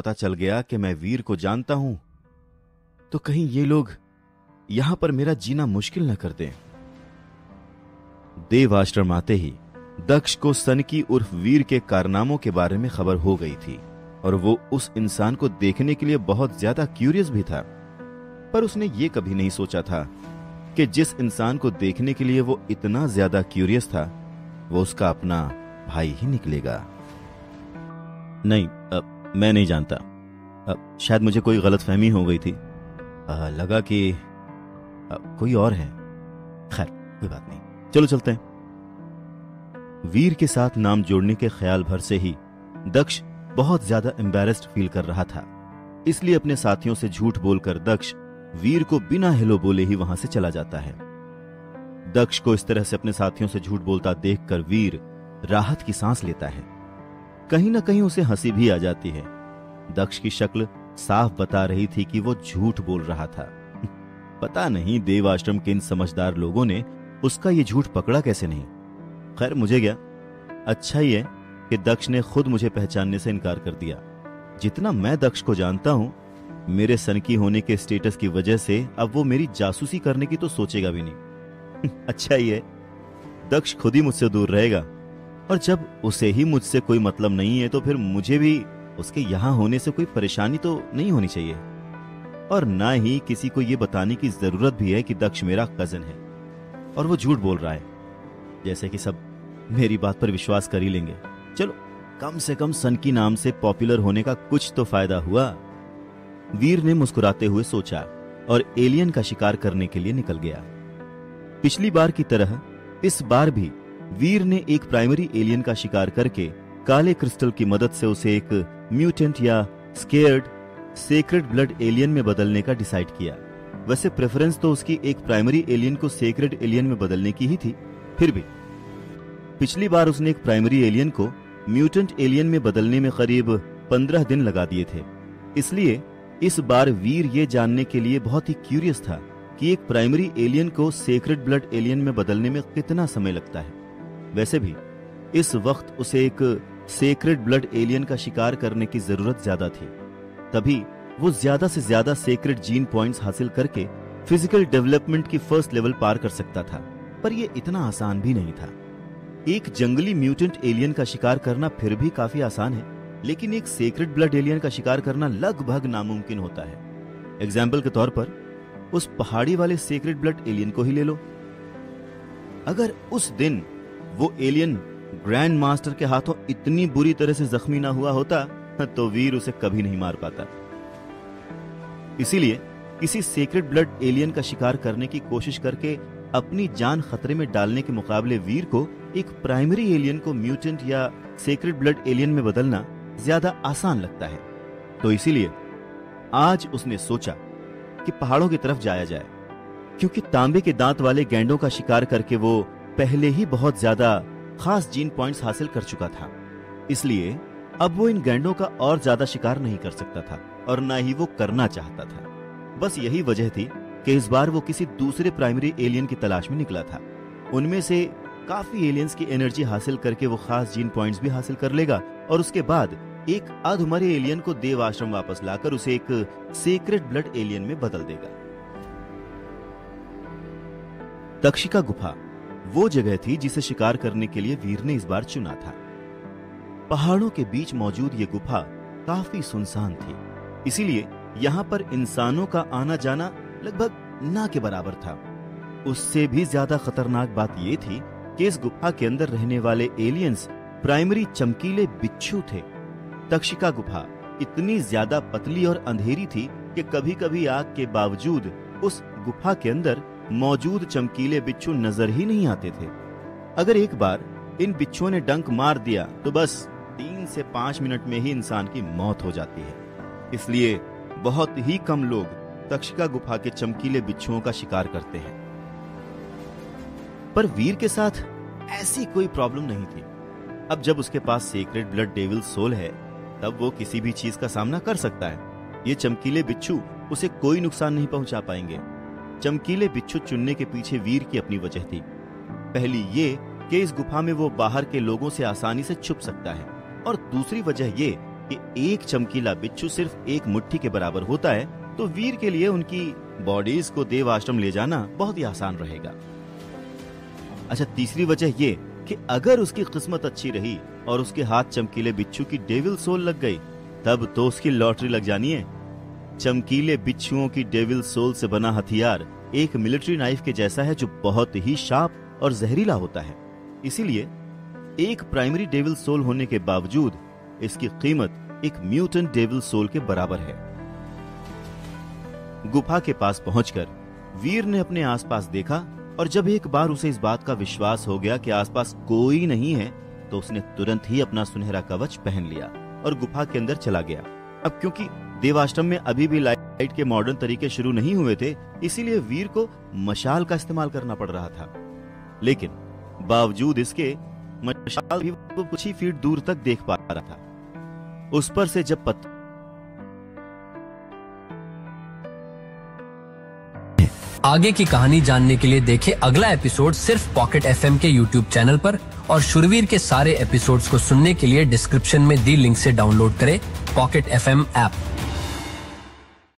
पता चल गया कि मैं वीर को जानता हूं, तो कहीं ये लोग यहां पर मेरा जीना मुश्किल न कर दें। देव आश्रम आते ही दक्ष को सनकी उर्फ वीर के कारनामों के बारे में खबर हो गई थी और वो उस इंसान को देखने के लिए बहुत ज्यादा क्यूरियस भी था। पर उसने ये कभी नहीं सोचा था कि जिस इंसान को देखने के लिए वो इतना ज्यादा क्यूरियस था वो उसका अपना भाई ही निकलेगा। नहीं, मैं नहीं जानता। शायद मुझे कोई गलतफहमी हो गई थी। लगा कि कोई और है। खैर, कोई बात नहीं, चलो चलते हैं। वीर के साथ नाम जोड़ने के ख्याल भर से ही दक्ष बहुत ज्यादा एम्बैरेस्ड फील कर रहा था। इसलिए अपने साथियों से झूठ बोलकर दक्ष वीर को बिना हेलो बोले ही वहां से चला जाता है। दक्ष को इस तरह से अपने साथियों से झूठ बोलता देखकर वीर राहत की सांस लेता है। कहीं ना कहीं उसे हंसी भी आ जाती है। दक्ष की शक्ल साफ बता रही थी कि वो झूठ बोल रहा था। पता नहीं देव आश्रम के इन समझदार लोगों ने उसका ये झूठ पकड़ा कैसे नहीं। खैर, मुझे क्या, अच्छा ही है कि दक्ष ने खुद मुझे पहचानने से इनकार कर दिया। जितना मैं दक्ष को जानता हूं, मेरे सनकी होने के स्टेटस की वजह से अब वो मेरी जासूसी करने की तो सोचेगा भी नहीं। अच्छा ही है, दक्ष खुद ही मुझसे दूर रहेगा और जब उसे ही मुझसे कोई मतलब नहीं है तो फिर मुझे भी उसके यहां होने से कोई परेशानी तो नहीं होनी चाहिए। और ना ही किसी को यह बताने की जरूरत भी है कि दक्ष मेरा कजन है और वो झूठ बोल रहा है। जैसे कि सब मेरी बात पर विश्वास कर ही लेंगे। चलो, कम से कम सनकी नाम से पॉपुलर होने का कुछ तो फायदा हुआ। वीर ने मुस्कुराते हुए सोचा और एलियन का शिकार करने के लिए निकल गया। पिछली बार की तरह इस बार भी वीर ने एक प्राइमरी एलियन का शिकार करके काले क्रिस्टल की मदद से उसे एक म्यूटेंट या स्केयर्ड सेक्रेड ब्लड एलियन में बदलने का डिसाइड किया। वैसे प्रेफरेंस तो उसकी एक प्राइमरी एलियन को सेक्रेड एलियन में बदलने की ही थी, फिर भी पिछली बार उसने एक प्राइमरी एलियन को म्यूटेंट एलियन में बदलने में करीब 15 दिन लगा दिए थे। इसलिए इस बार वीर ये जानने के लिए बहुत ही क्यूरियस था कि एक प्राइमरी एलियन को सेक्रेड ब्लड एलियन में बदलने में कितना समय लगता है। वैसे भी इस वक्त उसे एक सेक्रेड ब्लड एलियन का शिकार करने की जरूरत ज्यादा थी, तभी वो ज्यादा से ज्यादा सेक्रेड जीन पॉइंट्स हासिल करके फिजिकल डेवलपमेंट की फर्स्ट लेवल पार कर सकता था। पर यह इतना आसान भी नहीं था। एक जंगली म्यूटेंट एलियन का शिकार करना फिर भी काफी आसान है, लेकिन एक सेक्रेड ब्लड एलियन का शिकार करना लगभग नामुमकिन होता है। एग्जाम्पल के तौर पर उस पहाड़ी वाले सेक्रेड ब्लड एलियन को ही ले लो। अगर उस दिन वो एलियन ग्रैंड मास्टर के हाथों इतनी बुरी तरह से जख्मी ना हुआ होता तो वीर उसे कभी नहीं मार पाता। इसीलिए किसी सेक्रेड ब्लड एलियन का शिकार करने की कोशिश करके अपनी जान खतरे में डालने के मुकाबले वीर को एक प्राइमरी एलियन को म्यूटेंट या सेक्रेड ब्लड एलियन में बदलना ज्यादा आसान लगता है। तो इसीलिए आज उसने सोचा कि पहाड़ों की तरफ जाया जाए, क्योंकि तांबे के दांत वाले गैंडों का शिकार करके वो पहले ही बहुत ज्यादा खास जीन पॉइंट्स हासिल कर चुका था। इसलिए अब वो इन गैंडों का और ज्यादा शिकार नहीं कर सकता था और ना ही वो करना चाहता था। बस यही वजह थी कि इस बार वो किसी दूसरे प्राइमरी एलियन की तलाश में निकला था। उनमें से काफी एलियंस की एनर्जी हासिल करके वो खास जीन पॉइंट्स भी हासिल कर लेगा और उसके बाद एक अधमरे एलियन को देव आश्रम वापस लाकर उसे एक सेक्रेड ब्लड एलियन में बदल देगा। तक्षिका गुफा वो जगह थी जिसे शिकार करने के लिए वीर ने इस बार चुना था। पहाड़ों के बीच मौजूद ये गुफा काफी सुनसान थी, इसीलिए यहाँ पर इंसानों का आना जाना लगभग ना के बराबर था। उससे भी ज्यादा खतरनाक बात यह थी कि इस गुफा के अंदर रहने वाले एलियंस प्राइमरी चमकीले बिच्छू थे। तक्षिका गुफा इतनी ज्यादा पतली और अंधेरी थी कि कभी कभी आग के बावजूद उस गुफा के अंदर मौजूद चमकीले बिच्छू नजर ही नहीं आते थे। अगर एक बार इन बिच्छुओं ने डंक मार दिया तो बस 3 से 5 मिनट में ही इंसान की मौत हो जाती है। इसलिए बहुत ही कम लोग तक्षिका गुफा के चमकीले बिच्छुओं का शिकार करते हैं। पर वीर के साथ ऐसी कोई प्रॉब्लम नहीं थी। अब जब उसके पास सेक्रेड ब्लड डेविल सोल है, तब वो किसी भी चीज का सामना कर सकता है। ये चमकीले बिच्छू उसे कोई नुकसान नहीं पहुंचा पाएंगे। चमकीले बिच्छू चुनने के पीछे वीर की अपनी वजह थी। पहली ये कि इस गुफा में वो बाहर के लोगों से आसानी से छुप सकता है, और दूसरी वजह ये कि एक चमकीला बिच्छू सिर्फ एक मुट्ठी के बराबर होता है, तो वीर के लिए उनकी बॉडीज को देव आश्रम ले जाना बहुत ही आसान रहेगा। अच्छा, तीसरी वजह ये कि अगर उसकी किस्मत अच्छी रही और उसके हाथ चमकीले बिच्छू की डेविल सोल लग गई, तब तो उसकी लॉटरी लग जानी है। चमकीले बिच्छुओं की डेविल सोल से बना हथियार एक मिलिट्री नाइफ के जैसा है, जो बहुत ही शार्प और जहरीला होता है। इसीलिए एक प्राइमरी डेविल सोल होने के बावजूद इसकी कीमत एक म्यूटेंट डेविल सोल के बराबर है। गुफा के पास पहुंचकर वीर ने अपने आसपास देखा और जब एक बार उसे इस बात का विश्वास हो गया कि आसपास कोई नहीं है, तो उसने तुरंत ही अपना सुनहरा कवच पहन लिया और गुफा के अंदर चला गया। अब क्योंकि देवाश्रम में अभी भी लाइट के मॉडर्न तरीके शुरू नहीं हुए थे, इसीलिए वीर को मशाल का इस्तेमाल करना पड़ रहा था। लेकिन बावजूद इसके मशाल भी वो कुछ ही फीट दूर तक देख पा रहा था। उस पर से जब आगे की कहानी जानने के लिए देखें अगला एपिसोड सिर्फ पॉकेट एफएम के यूट्यूब चैनल पर, और शुरवीर के सारे एपिसोड्स को सुनने के लिए डिस्क्रिप्शन में दी लिंक से डाउनलोड करें पॉकेट एफएम ऐप।